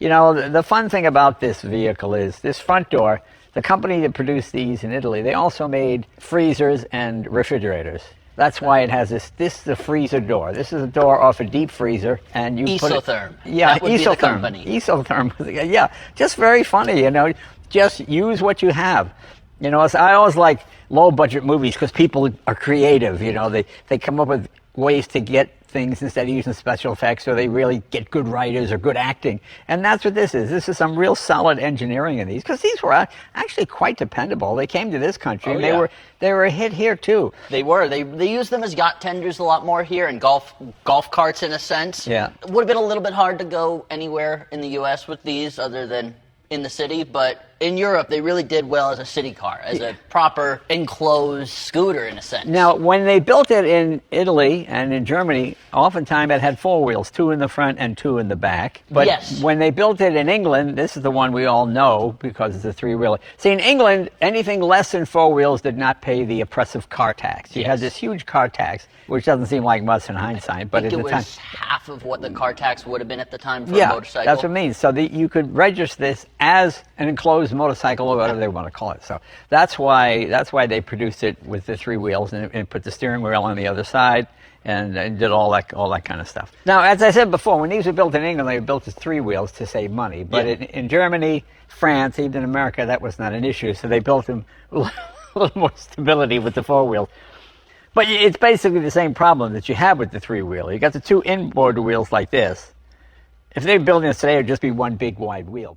You know, the fun thing about this vehicle is this front door, the company that produced these in Italy, they also made freezers and refrigerators. That's why it has this is a freezer door. This is a door off a deep freezer, and you put it... Yeah, that would be the company. Isotherm, yeah. Just very funny, you know. Just use what you have. You know, I always like low-budget movies because people are creative, you know. They come up with ways to get things instead of using special effects, or they really get good writers or good acting. And that's what this is. This is some real solid engineering in these, because these were actually quite dependable. They came to this country, and they were a hit here too. They were. They used them as yacht tenders a lot more here, and golf carts in a sense. Yeah. It would have been a little bit hard to go anywhere in the U.S. with these other than in the city, but in Europe they really did well as a city car, as a proper enclosed scooter in a sense. Now, when they built it in Italy and in Germany, oftentimes it had four wheels, two in the front and two in the back. But when they built it in England, this is the one we all know because it's a three-wheeler. See, in England, anything less than four wheels did not pay the oppressive car tax. You had this huge car tax, which doesn't seem like much in hindsight, but at the time... it was half of what the car tax would have been at the time for a motorcycle. That's what it means. So you could register this as an enclosed motorcycle, or whatever they want to call it. So that's why they produced it with the three wheels and put the steering wheel on the other side and did all that kind of stuff. Now, as I said before, when these were built in England, they were built as three wheels to save money. But in Germany, France, even America, that was not an issue. So they built them with a little more stability with the four wheels. But it's basically the same problem that you have with the three-wheeler. You got the two inboard wheels like this. If they're building this today, it would just be one big wide wheel.